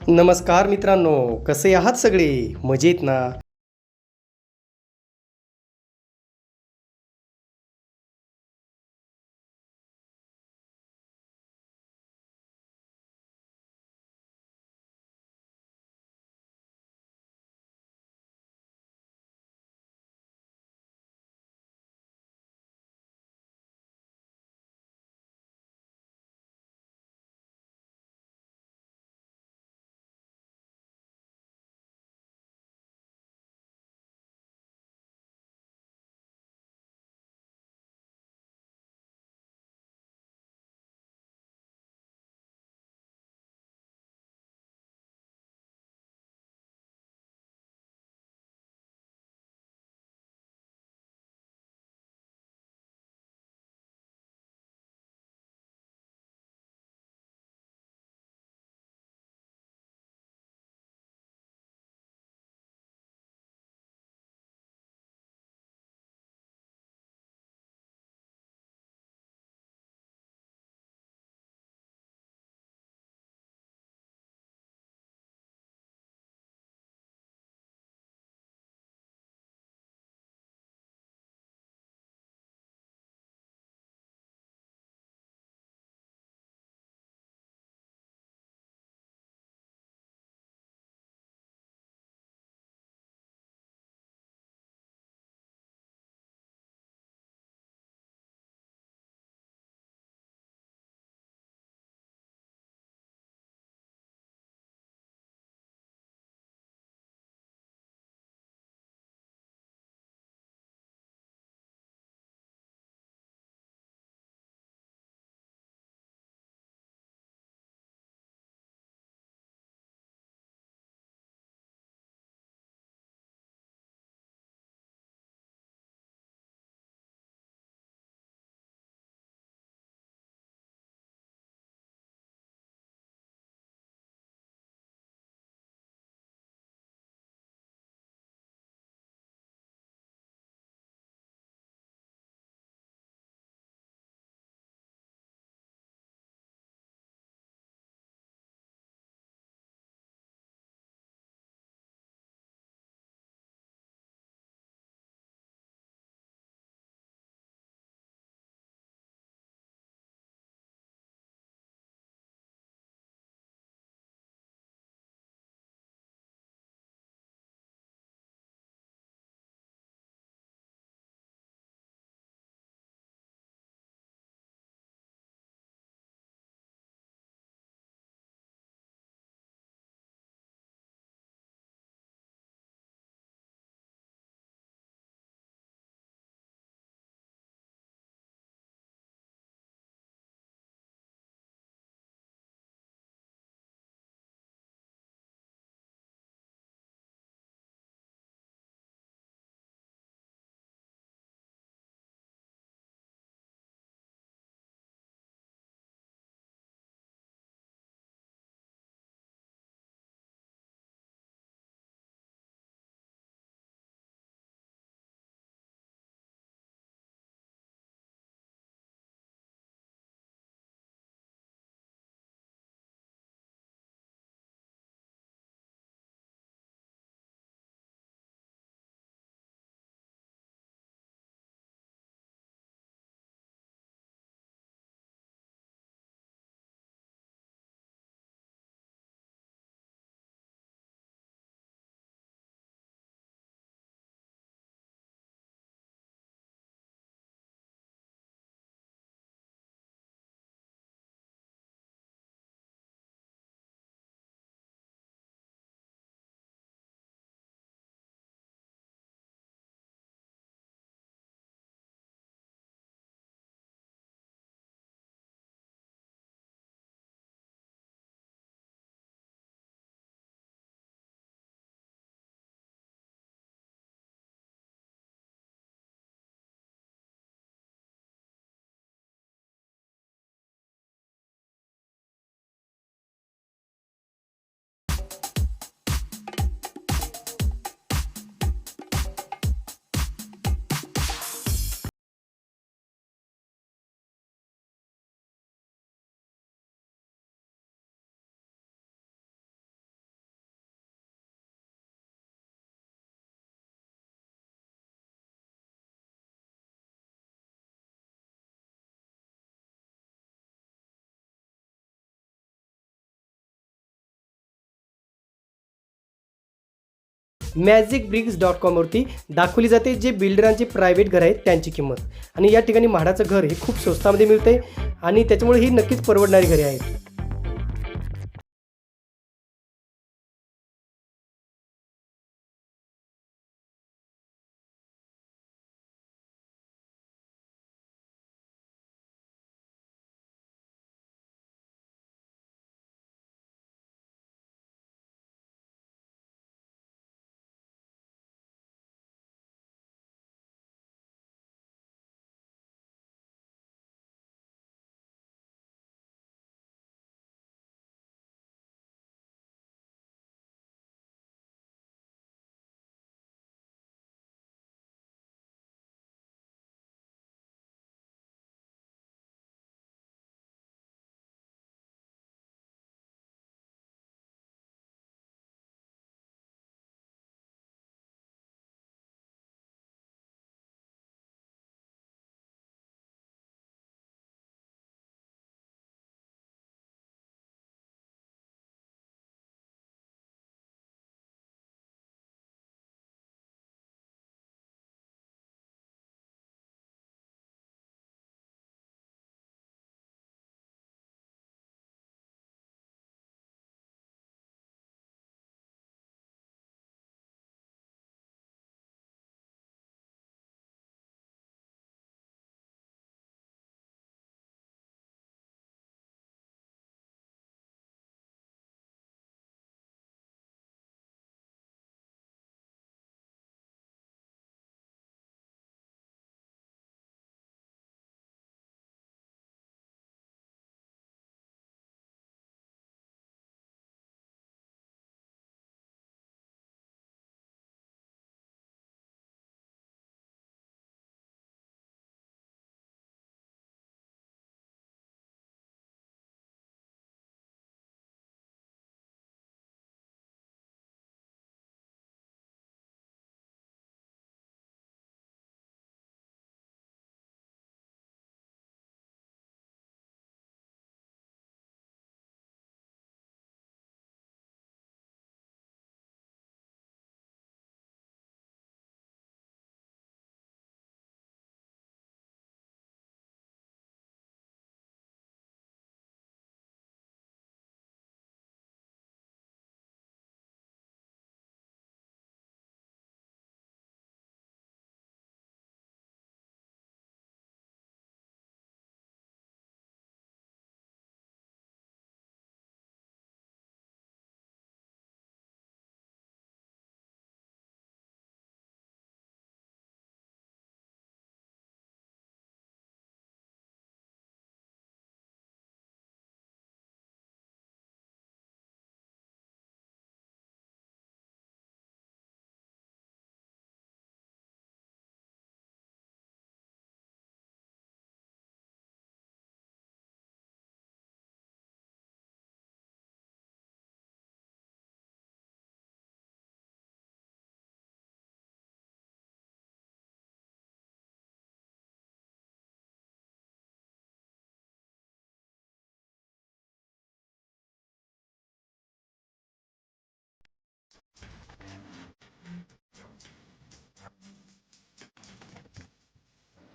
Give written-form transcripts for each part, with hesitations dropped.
नमस्कार मित्रांनो, कसे आहात सगळे? मजेत ना? magicbricks.com वरती दाखवली जाते, जे बिल्डरांचे प्रायव्हेट घर आहेत त्यांची किंमत. आणि या ठिकाणी म्हाडाचं घर हे खूप स्वस्तामध्ये मिळते आणि त्याच्यामुळे ही नक्कीच परवडणारी घरे आहेत.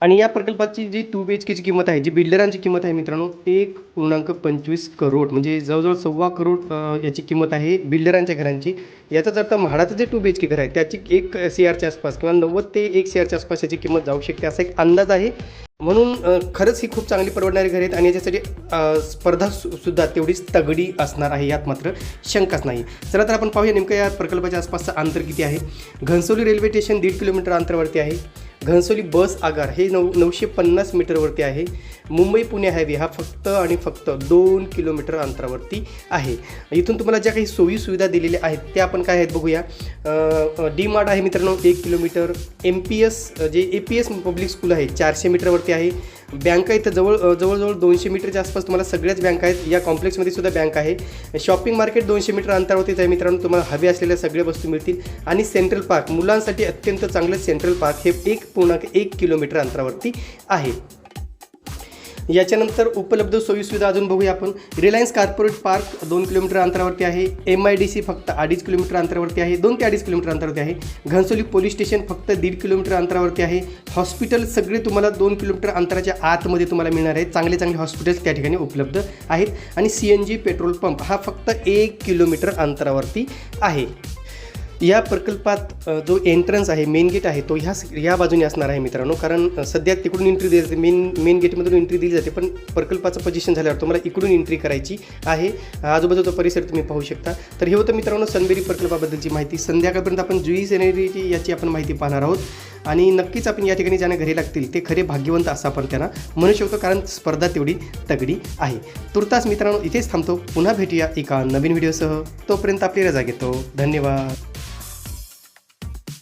आणि या प्रकल्पाची जी 2 BHKची किंमत आहे, जी बिल्डरांची किंमत आहे मित्रांनो, 1.25 करोड म्हणजे जवळ-जवळ सव्वा करोड याची किंमत आहे बिल्डरांच्या घरांची. याचाच अर्थ म्हाडाचं जे 2 BHK घर आहे त्याची 1 CRच्या आसपास किंवा 90 ते 1 CRच्या आसपास याची किंमत जाऊ शकते, असा एक अंदाज आहे. म्हणून खरंच ही खूप चांगली परवडणारी घरे आहेत आणि याच्यासाठी स्पर्धा सुद्धा तेवढीच तगडी असणार आहे, यात मात्र शंकाच नाही. चला तर आपण पाहूया नेमकं या प्रकल्पाच्या आसपासचं अंतर किती आहे. घनसोली रेल्वे स्टेशन 1.5 किलोमीटर अंतरावरती आहे. घनसोली बस आगार हे 950 मीटरवरती आहे. मुंबई पुणे हायवे हा फक्त आणि फक्त 2 किलोमीटर अंतरावरती आहे. इथून तुम्हाला ज्या काही सोयी सुविधा दिलेल्या आहेत त्या आपण काय आहेत बघूया. डी मार्ट आहे मित्रांनो 1 किलोमीटर. MPS जे APS पब्लिक स्कूल आहे 400 मीटरवरती आहे. बँका इथं जवळजवळ 200 मीटरच्या आसपास तुम्हाला सगळ्याच बँका आहेत. या कॉम्प्लेक्समध्ये सुद्धा बँक आहे. शॉपिंग मार्केट 200 मीटर अंतरावरतीच आहे मित्रांनो. तुम्हाला हवे असलेल्या सगळ्या वस्तू मिळतील. आणि सेंट्रल पार्क मुलांसाठी अत्यंत चांगलं सेंट्रल पार्क हे 1.1 किलोमीटर अंतरावरती आहे. याच्यानंतर उपलब्ध सोयीसुविधा अजून बघूया आपण. रिलायन्स कॉर्पोरेट पार्क 2 किलोमीटर अंतरावरती आहे. MIDC फक्त 2.5 किलोमीटर अंतरावरती आहे, 2 ते 2.5 किलोमीटर अंतरावरती आहे. घनसोली पोलीस स्टेशन फक्त 1.5 किलोमीटर अंतरावरती आहे. हॉस्पिटल सगळे तुम्हाला 2 किलोमीटर अंतराच्या आतमध्ये तुम्हाला मिळणार आहेत. चांगले चांगले हॉस्पिटल्स त्या ठिकाणी उपलब्ध आहेत. आणि CNG पेट्रोल पंप हा फक्त 1 किलोमीटर अंतरावरती आहे. या प्रकल्पात जो एंट्रन्स आहे, मेन गेट आहे, तो ह्या बाजूने असणार आहे मित्रांनो. कारण सध्या तिकडून एंट्री दिली जाते, मेन गेटमधून एंट्री दिली जाते, पण प्रकल्पाचं पोझिशन झाल्यावर तुम्हाला इकडून एंट्री करायची आहे. आजूबाजूचा परिसर तुम्ही पाहू शकता. तर हे होतं मित्रांनो सनबेरी प्रकल्पाबद्दलची माहिती. संध्याकाळपर्यंत आपण जुई एनर्जी याची आपण माहिती पाहणार आहोत. आणि नक्कीच आपण या ठिकाणी ज्यांना घरी लागतील ते खरे भाग्यवंत असं आपण त्यांना म्हणू शकतो, कारण स्पर्धा तेवढी तगडी आहे. तुर्तास मित्रांनो इथेच थांबतो. पुन्हा भेटूया एका नवीन व्हिडिओसह. तोपर्यंत आपली रजा घेतो. धन्यवाद.